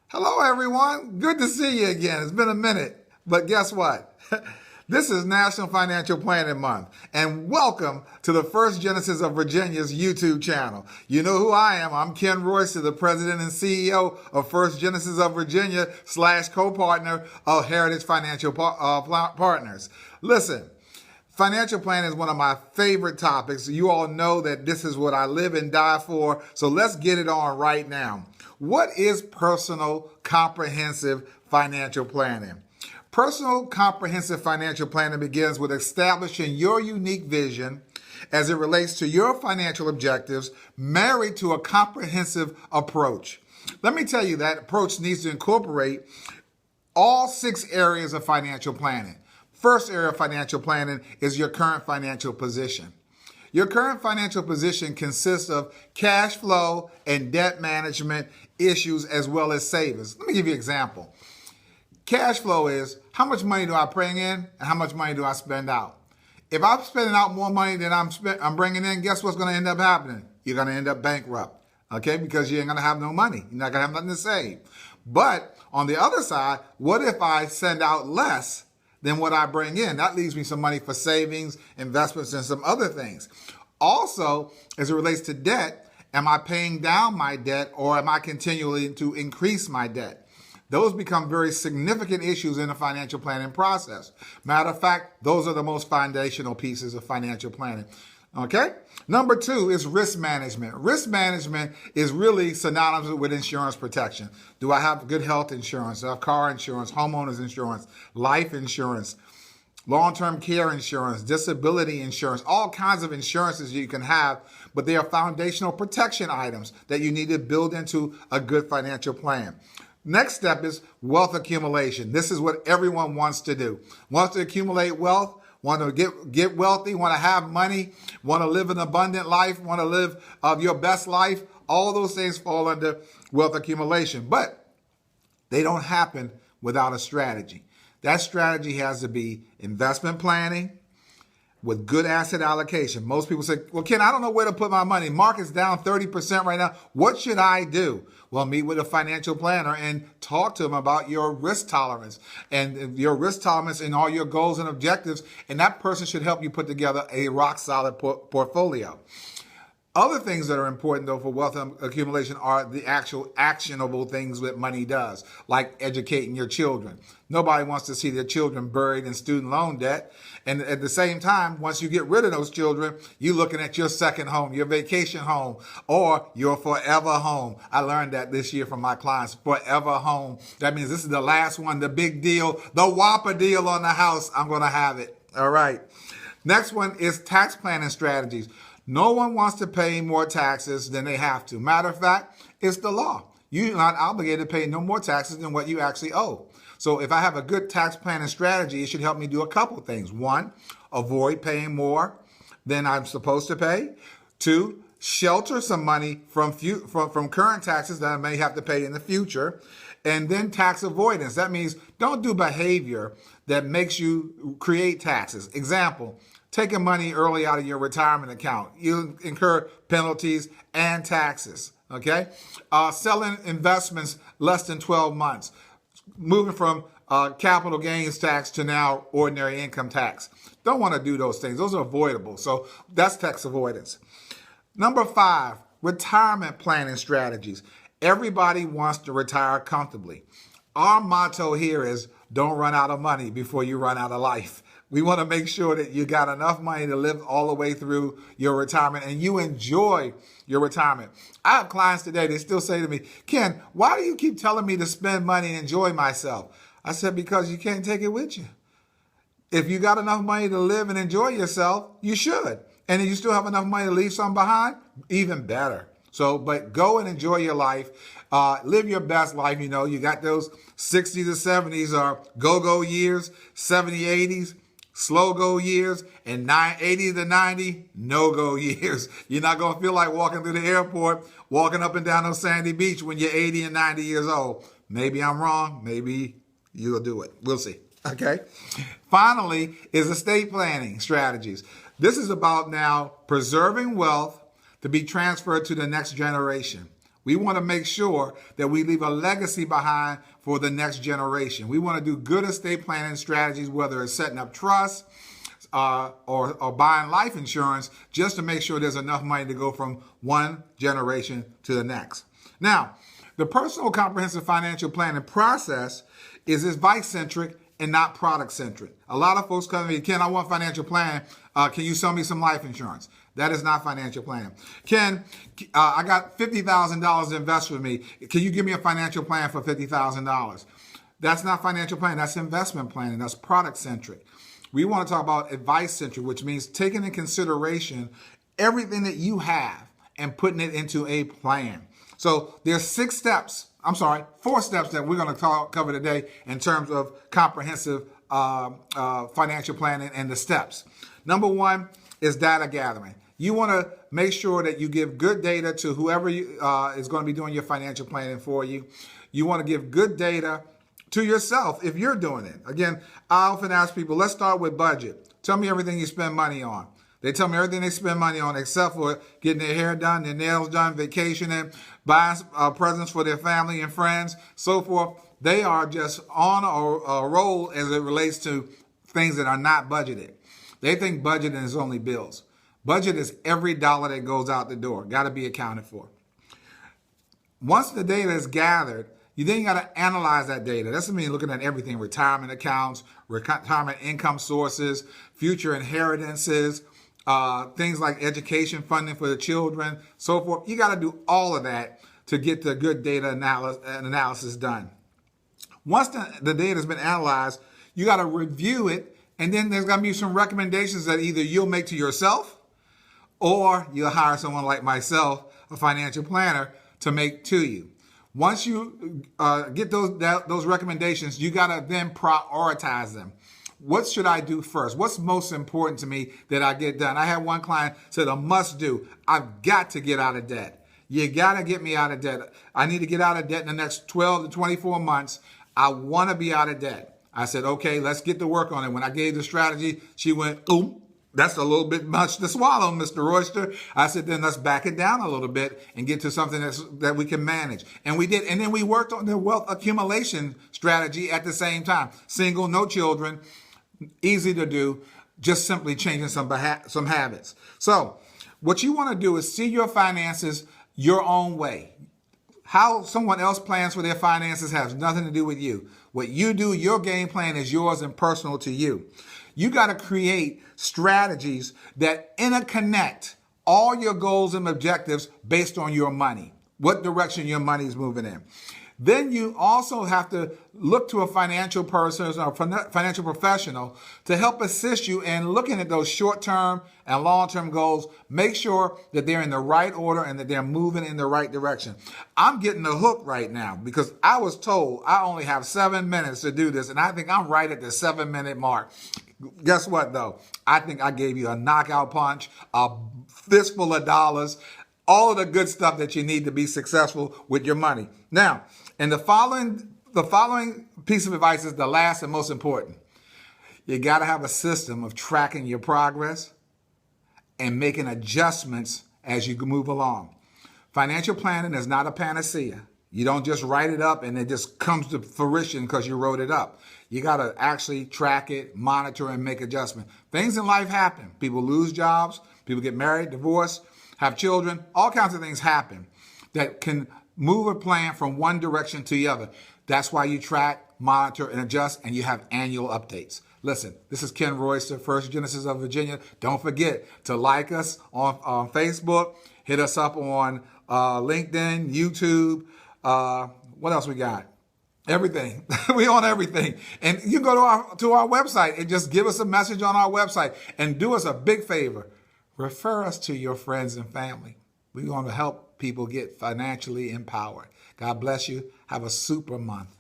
Hello, everyone. Good to see you again. It's been a minute, but guess what? This is National Financial Planning Month, and welcome to the First Genesis of Virginia's YouTube channel. You know who I am. I'm Ken Royce, the president and CEO of First Genesis of Virginia / co-partner of Heritage Financial Partners. Listen, financial planning is one of my favorite topics. You all know that this is what I live and die for, so let's get it on right now. What is personal comprehensive financial planning? Personal comprehensive financial planning begins with establishing your unique vision as it relates to your financial objectives, married to a comprehensive approach. Let me tell you, that approach needs to incorporate all 6 areas of financial planning. First area of financial planning is your current financial position. Your current financial position consists of cash flow and debt management issues as well as savings. Let me give you an example. Cash flow is how much money do I bring in and how much money do I spend out. If I'm spending out more money than I'm bringing in, guess what's going to end up happening? You're going to end up bankrupt, okay? Because you ain't going to have no money. You're not going to have nothing to save. But on the other side, what if I send out less than what I bring in? That leaves me some money for savings, investments, and some other things. Also, as it relates to debt, am I paying down my debt or am I continuing to increase my debt? Those become very significant issues in the financial planning process. Matter of fact, those are the most foundational pieces of financial planning. Okay? Number 2 is risk management. Risk management is really synonymous with insurance protection. Do I have good health insurance? Do I have car insurance, homeowners insurance, life insurance, long-term care insurance, disability insurance, all kinds of insurances you can have, but they are foundational protection items that you need to build into a good financial plan. Next step is wealth accumulation. This is what everyone wants to do. Wants to accumulate wealth, want to get wealthy, want to have money, want to live an abundant life, want to live your best life. All those things fall under wealth accumulation, but they don't happen without a strategy. That strategy has to be investment planning with good asset allocation. Most people say, well, Ken, I don't know where to put my money. Market's down 30% right now. What should I do? Well, meet with a financial planner and talk to them about your risk tolerance and all your goals and objectives. And that person should help you put together a rock solid portfolio. Other things that are important, though, for wealth accumulation are the actual actionable things that money does, like educating your children. Nobody wants to see their children buried in student loan debt. And at the same time, once you get rid of those children, you're looking at your second home, your vacation home, or your forever home. I learned that this year from my clients, forever home. That means this is the last one, the big deal, the whopper deal on the house. I'm going to have it. All right. Next one is tax planning strategies. No one wants to pay more taxes than they have to. Matter of fact, it's the law. You're not obligated to pay no more taxes than what you actually owe. So if I have a good tax planning strategy, it should help me do a couple things. 1, avoid paying more than I'm supposed to pay. 2, shelter some money from current taxes that I may have to pay in the future. And then tax avoidance. That means don't do behavior that makes you create taxes. Example, taking money early out of your retirement account. You incur penalties and taxes, okay? Selling investments less than 12 months. Moving from capital gains tax to now ordinary income tax. Don't want to do those things. Those are avoidable. So that's tax avoidance. Number 5, retirement planning strategies. Everybody wants to retire comfortably. Our motto here is don't run out of money before you run out of life. We want to make sure that you got enough money to live all the way through your retirement and you enjoy your retirement. I have clients today, they still say to me, Ken, why do you keep telling me to spend money and enjoy myself? I said, because you can't take it with you. If you got enough money to live and enjoy yourself, you should. And if you still have enough money to leave something behind, even better. So, but go and enjoy your life. Live your best life. You know, you got those 60s to 70s are go-go years, 70s, 80s. Slow-go years, and 80 to 90, no-go years. You're not going to feel like walking through the airport, walking up and down on Sandy Beach when you're 80 and 90 years old. Maybe I'm wrong. Maybe you'll do it. We'll see. Okay? Finally is estate planning strategies. This is about now preserving wealth to be transferred to the next generation. We want to make sure that we leave a legacy behind for the next generation. We want to do good estate planning strategies, whether it's setting up trusts or buying life insurance, just to make sure there's enough money to go from one generation to the next. Now, the personal comprehensive financial planning process is advice-centric and not product-centric. A lot of folks come to me, Ken, I want financial plan. Can you sell me some life insurance? That is not financial planning. Ken, I got $50,000 to invest with me. Can you give me a financial plan for $50,000? That's not financial planning. That's investment planning. That's product-centric. We want to talk about advice-centric, which means taking into consideration everything that you have and putting it into a plan. So there's 4 steps that we're going to cover today in terms of comprehensive financial planning and the steps. Number 1 is data gathering. You want to make sure that you give good data to whoever is going to be doing your financial planning for you. You want to give good data to yourself if you're doing it. Again, I often ask people, let's start with budget. Tell me everything you spend money on. They tell me everything they spend money on except for getting their hair done, their nails done, vacationing, buying presents for their family and friends, so forth. They are just on a roll as it relates to things that are not budgeted. They think budgeting is only bills. Budget is every dollar that goes out the door. Got to be accounted for. Once the data is gathered, you then got to analyze that data. That's mean looking at everything: retirement accounts, retirement income sources, future inheritances, things like education funding for the children, so forth. You got to do all of that to get the good data analysis done. Once the data has been analyzed, you got to review it, and then there's going to be some recommendations that either you'll make to yourself or you'll hire someone like myself, a financial planner, to make to you. Once you get those recommendations, you got to then prioritize them. What should I do first? What's most important to me that I get done? I had one client said, a must do. I've got to get out of debt. You got to get me out of debt. I need to get out of debt in the next 12 to 24 months. I want to be out of debt. I said, okay, let's get to work on it. When I gave the strategy, she went, ooh, that's a little bit much to swallow, Mr. Royster. I said, then let's back it down a little bit and get to something that we can manage. And we did. And then we worked on the wealth accumulation strategy at the same time. Single, no children, easy to do, just simply changing some habits. So what you want to do is see your finances your own way. How someone else plans for their finances has nothing to do with you. What you do, your game plan is yours and personal to you. You got to create strategies that interconnect all your goals and objectives based on your money, what direction your money is moving in. Then you also have to look to a financial person or financial professional to help assist you in looking at those short-term and long-term goals. Make sure that they're in the right order and that they're moving in the right direction. I'm getting the hook right now because I was told I only have 7 minutes to do this, and I think I'm right at the 7-minute mark. Guess what, though? I think I gave you a knockout punch, a fistful of dollars, all of the good stuff that you need to be successful with your money. Now, and the following piece of advice is the last and most important. You got to have a system of tracking your progress and making adjustments as you move along. Financial planning is not a panacea. You don't just write it up and it just comes to fruition because you wrote it up. You got to actually track it, monitor, and make adjustments. Things in life happen. People lose jobs. People get married, divorced, have children. All kinds of things happen that can move a plan from one direction to the other. That's why you track, monitor, and adjust, and you have annual updates. Listen, this is Ken Royster, First Genesis of Virginia. Don't forget to like us on Facebook. Hit us up on LinkedIn, YouTube. What else we got? Everything. We on everything. And you go to our website and just give us a message on our website. And do us a big favor. Refer us to your friends and family. We want to help people get financially empowered. God bless you. Have a super month.